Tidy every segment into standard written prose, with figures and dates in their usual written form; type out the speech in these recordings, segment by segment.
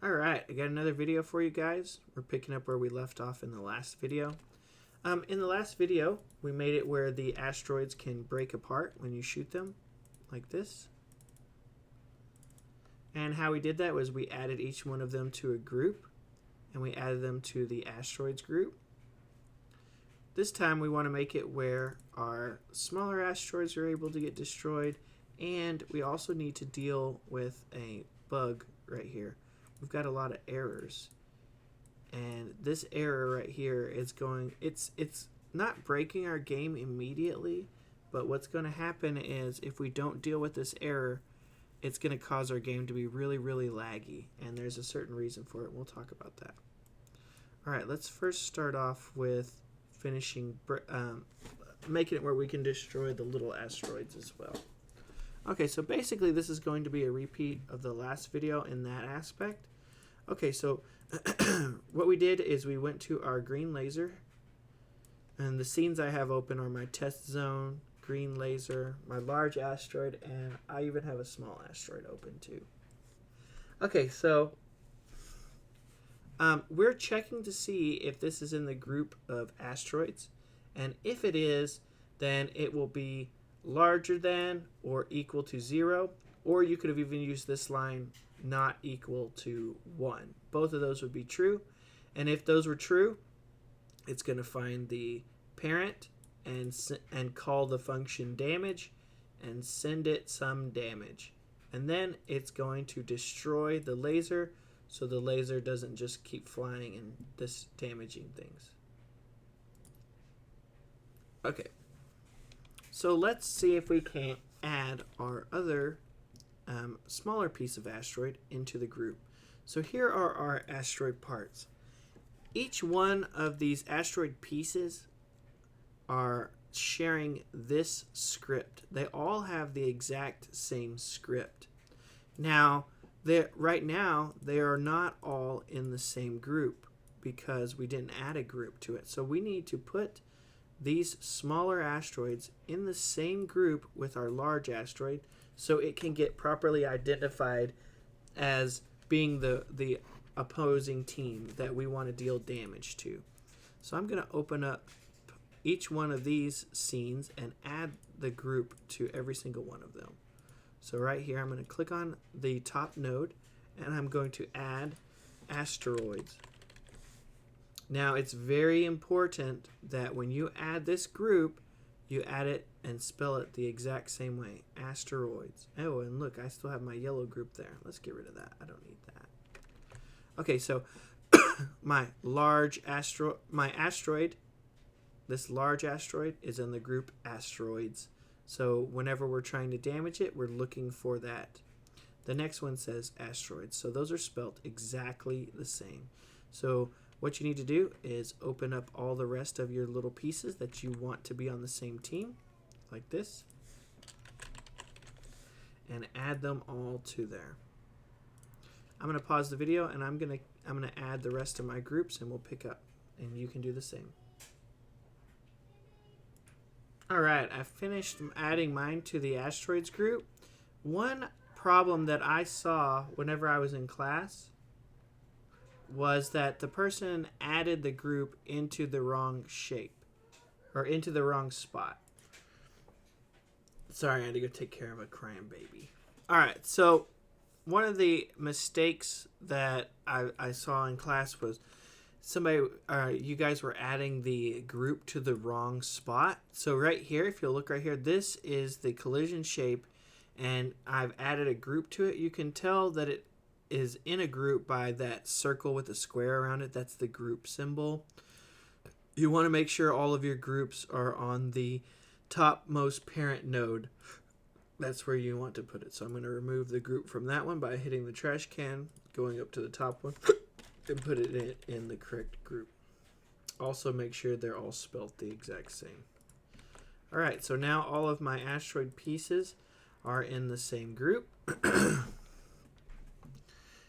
Alright, I got another video for you guys. We're picking up where we left off in the last video. In the last video, we made it where the asteroids can break apart when you shoot them, like this. And how we did that was we added each one of them to a group, and we added them to the asteroids group. This time we want to make it where our smaller asteroids are able to get destroyed, and we also need to deal with a bug right here. We've got a lot of errors, and this error right here is it's not breaking our game immediately, but what's going to happen is if we don't deal with this error, it's going to cause our game to be really laggy, and there's a certain reason for it. We'll talk about that. Alright, let's first start off with finishing making it where we can destroy the little asteroids as well. Okay, so basically this is going to be a repeat of the last video in that aspect. Okay, so what we did is we went to our green laser, and the scenes I have open are my test zone, green laser, my large asteroid, and I even have a small asteroid open too. Okay, so we're checking to see if this is in the group of asteroids, and if it is, then it will be larger than or equal to 0, or you could have even used this line not equal to 1. Both of those would be true, and if those were true, it's going to find the parent and call the function damage and send it some damage, and then it's going to destroy the laser so the laser doesn't just keep flying and damaging things. Okay, so let's see if we can add our other smaller piece of asteroid into the group. So here are our asteroid parts. Each one of these asteroid pieces are sharing this script. They all have the exact same script. Now, right now, they are not all in the same group because we didn't add a group to it. So we need to put these smaller asteroids in the same group with our large asteroid so it can get properly identified as being the opposing team that we want to deal damage to. So I'm going to open up each one of these scenes and add the group to every single one of them. So right here I'm going to click on the top node and I'm going to add asteroids. Now it's very important that when you add this group, you add it and spell it the exact same way, asteroids. Oh, and look, I still have my yellow group there. Let's get rid of that. I don't need that. Okay, so my asteroid, this large asteroid is in the group asteroids. So whenever we're trying to damage it, we're looking for that. The next one says asteroids. So those are spelled exactly the same. So what you need to do is open up all the rest of your little pieces that you want to be on the same team, like this, and add them all to there. I'm going to pause the video and I'm going to add the rest of my groups and we'll pick up, and you can do the same. Alright, I finished adding mine to the asteroids group. One problem that I saw whenever I was in class was that the person added the group into the wrong shape, or into the wrong spot. Sorry, I had to go take care of a crying baby. Alright, so one of the mistakes that I saw in class was you guys were adding the group to the wrong spot. So right here, if you'll look right here, this is the collision shape, and I've added a group to it. You can tell that it is in a group by that circle with a square around it. That's the group symbol. You want to make sure all of your groups are on the topmost parent node. That's where you want to put it. So I'm going to remove the group from that one by hitting the trash can, going up to the top one, and put it in the correct group. Also make sure they're all spelled the exact same. Alright, so now all of my asteroid pieces are in the same group.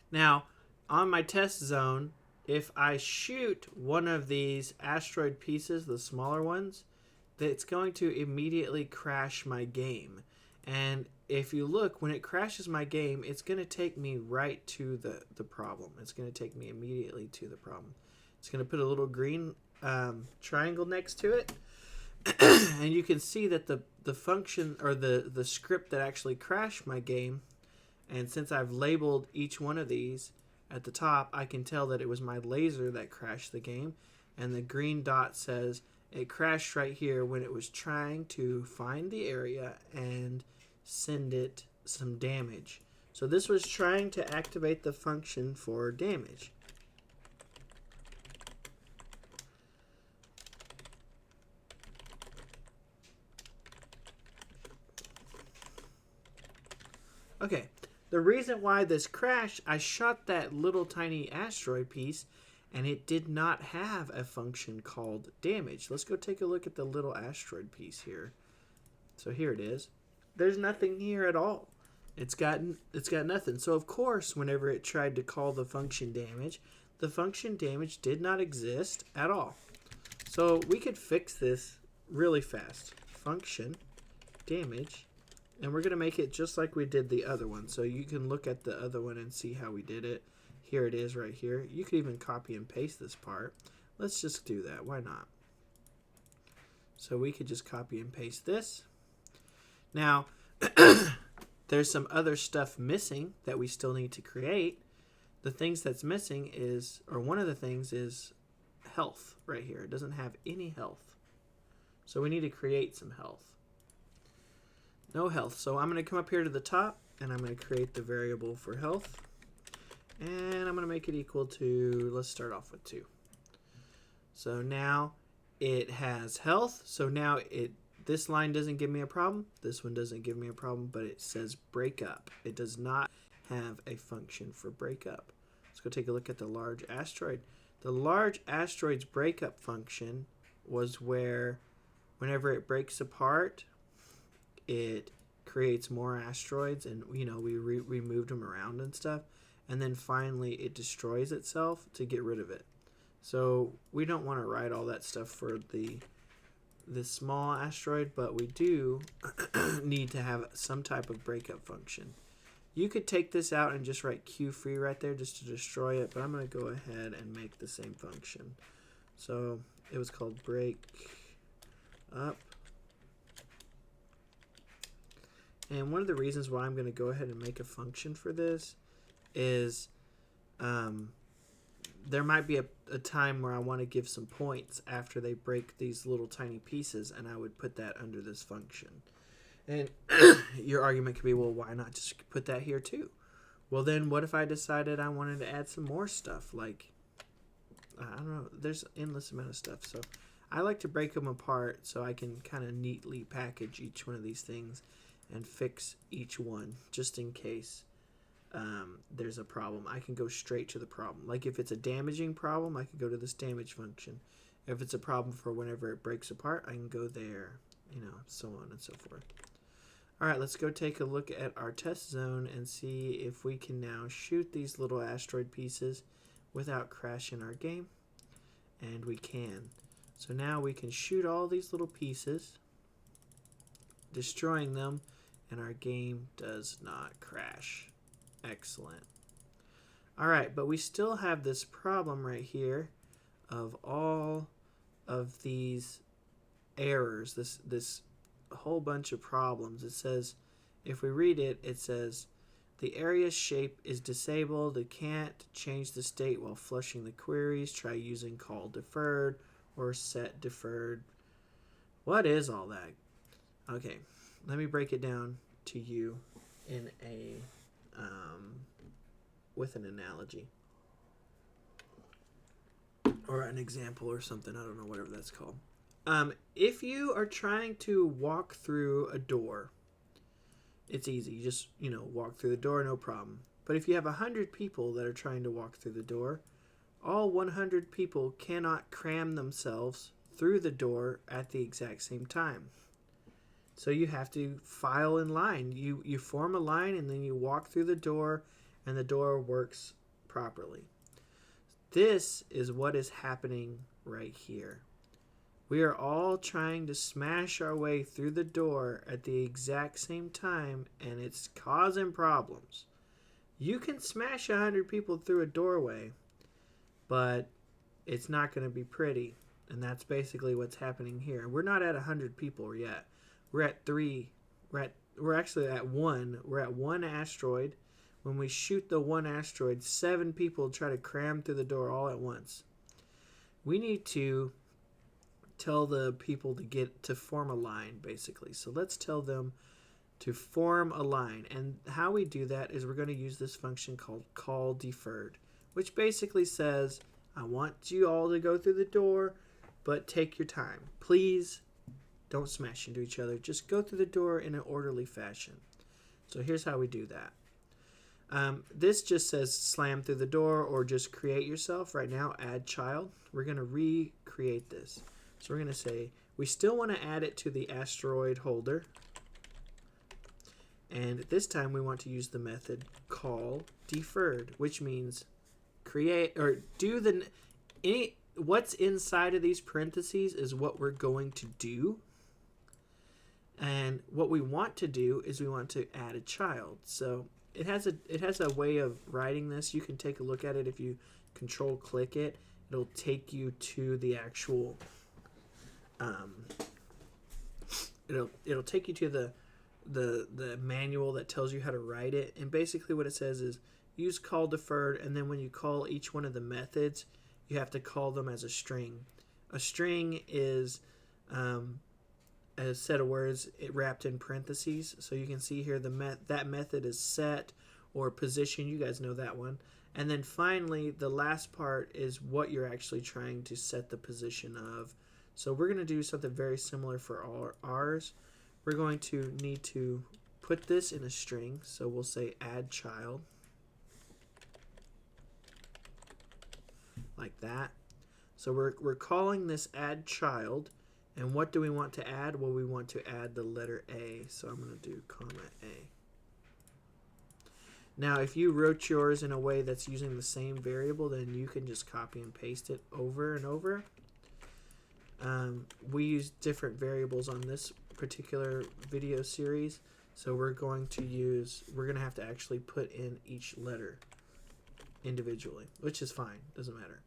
Now, on my test zone, if I shoot one of these asteroid pieces, the smaller ones, it's going to immediately crash my game. And if you look, when it crashes my game, it's going to take me right to the problem. It's going to take me immediately to the problem. It's going to put a little green triangle next to it. And you can see that the function or the script that actually crashed my game, and since I've labeled each one of these at the top, I can tell that it was my laser that crashed the game. And the green dot says it crashed right here when it was trying to find the area and send it some damage. So this was trying to activate the function for damage. Okay, the reason why this crashed, I shot that little tiny asteroid piece and it did not have a function called damage. Let's go take a look at the little asteroid piece here. So here it is. There's nothing here at all. It's got nothing. So of course, whenever it tried to call the function damage did not exist at all. So we could fix this really fast. Function damage. And we're going to make it just like we did the other one. So you can look at the other one and see how we did it. Here it is right here. You could even copy and paste this part. Let's just do that. Why not? So we could just copy and paste this. Now, there's some other stuff missing that we still need to create. The things that's missing is, or one of the things is health right here. It doesn't have any health. So we need to create some health. No health. So I'm going to come up here to the top and I'm going to create the variable for health. And I'm going to make it equal to, let's start off with 2. So now it has health. So now this line doesn't give me a problem. This one doesn't give me a problem, but it says break up. It does not have a function for break up. Let's go take a look at the large asteroid. The large asteroid's breakup function was where whenever it breaks apart, it creates more asteroids, and we moved them around and stuff, and then finally it destroys itself to get rid of it. So we don't want to write all that stuff for this small asteroid, but we do need to have some type of breakup function. You could take this out and just write Q free right there just to destroy it, but I'm going to go ahead and make the same function. So it was called break up. And one of the reasons why I'm going to go ahead and make a function for this is there might be a time where I want to give some points after they break these little tiny pieces, and I would put that under this function. And your argument could be, well, why not just put that here too? Well, then what if I decided I wanted to add some more stuff? Like, I don't know, there's an endless amount of stuff. So I like to break them apart so I can kind of neatly package each one of these things and fix each one just in case there's a problem. I can go straight to the problem. Like if it's a damaging problem, I can go to this damage function. If it's a problem for whenever it breaks apart, I can go there, so on and so forth. All right, let's go take a look at our test zone and see if we can now shoot these little asteroid pieces without crashing our game. And we can. So now we can shoot all these little pieces, destroying them, and our game does not crash. Excellent. All right, but we still have this problem right here of all of these errors, this whole bunch of problems. It says, if we read it, it says, the area's shape is disabled. It can't change the state while flushing the queries. Try using call deferred or set deferred. What is all that? Okay, let me break it down to you in a with an analogy or an example or something. I don't know, whatever that's called. If you are trying to walk through a door, it's easy. You just, walk through the door, no problem. But if you have 100 people that are trying to walk through the door, all 100 people cannot cram themselves through the door at the exact same time. So you have to file in line. You form a line and then you walk through the door and the door works properly. This is what is happening right here. We are all trying to smash our way through the door at the exact same time, and it's causing problems. You can smash 100 people through a doorway, but it's not going to be pretty. And that's basically what's happening here. We're not at 100 people yet. We're at 3. We're actually at 1. We're at 1 asteroid. When we shoot the 1 asteroid, 7 people try to cram through the door all at once. We need to tell the people to form a line, basically. So let's tell them to form a line. And how we do that is we're going to use this function called call deferred, which basically says, I want you all to go through the door, but take your time. Please don't smash into each other. Just go through the door in an orderly fashion. So here's how we do that. This just says slam through the door or just create yourself. Right now, add child. We're going to recreate this. So we're going to say, we still want to add it to the asteroid holder. And this time we want to use the method call deferred, which means create or do what's inside of these parentheses is what we're going to do. And what we want to do is we want to add a child. So it has a way of writing this. You can take a look at it. If you control click it, it'll take you to the actual it'll take you to the manual that tells you how to write it. And basically what it says is use call deferred, and then when you call each one of the methods, you have to call them as a string. A string is a set of words wrapped in parentheses. So you can see here that method is set or position. You guys know that one. And then finally, the last part is what you're actually trying to set the position of. So we're going to do something very similar for ours. We're going to need to put this in a string. So we'll say add child. Like that. So we're calling this add child. And what do we want to add? Well, we want to add the letter A. So I'm going to do comma A. Now, if you wrote yours in a way that's using the same variable, then you can just copy and paste it over and over. We use different variables on this particular video series. So we're going to have to actually put in each letter individually, which is fine. Doesn't matter.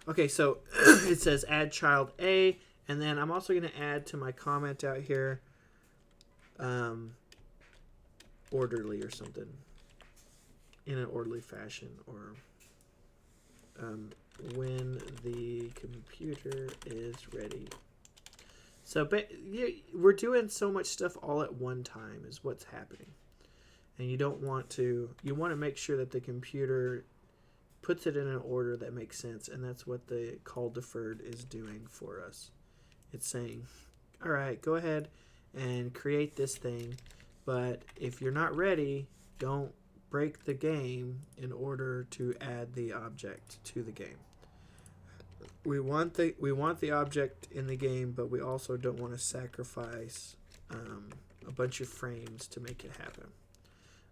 Okay, so it says add child A. And then I'm also going to add to my comment out here orderly or something in an orderly fashion, or when the computer is ready. So we're doing so much stuff all at one time is what's happening. And you want to make sure that the computer puts it in an order that makes sense, and that's what the call deferred is doing for us. It's saying, all right, go ahead and create this thing, but if you're not ready, don't break the game in order to add the object to the game. We want the object in the game, but we also don't want to sacrifice a bunch of frames to make it happen.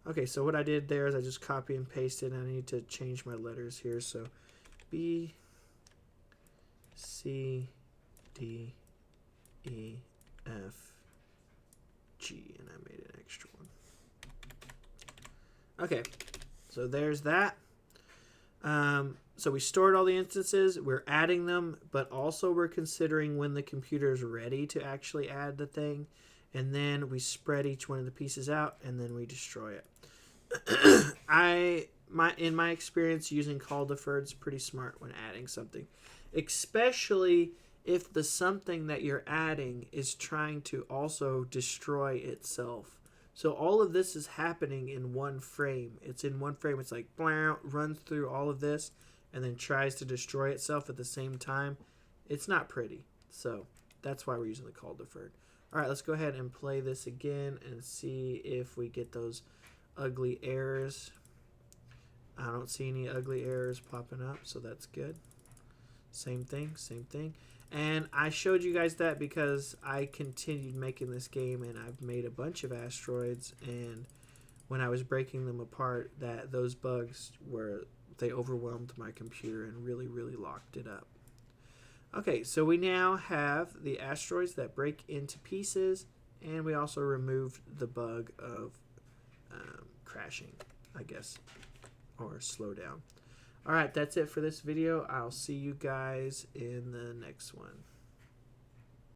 Okay, so what I did there is I just copy and pasted, and I need to change my letters here. So B, C, D, E, F, G, and I made an extra one. Okay, so there's that. So we stored all the instances, we're adding them, but also we're considering when the computer is ready to actually add the thing, and then we spread each one of the pieces out, and then we destroy it. In my experience, using call deferred is pretty smart when adding something, especially if the something that you're adding is trying to also destroy itself. So all of this is happening in one frame. It's in one frame. It's like runs through all of this and then tries to destroy itself at the same time. It's not pretty. So that's why we're using the call deferred. All right, let's go ahead and play this again and see if we get those ugly errors. I don't see any ugly errors popping up, so that's good. Same thing. And I showed you guys that because I continued making this game, and I've made a bunch of asteroids, and when I was breaking them apart, those bugs they overwhelmed my computer and really, really locked it up. Okay, so we now have the asteroids that break into pieces, and we also removed the bug of crashing, I guess, or slow down. All right, that's it for this video. I'll see you guys in the next one.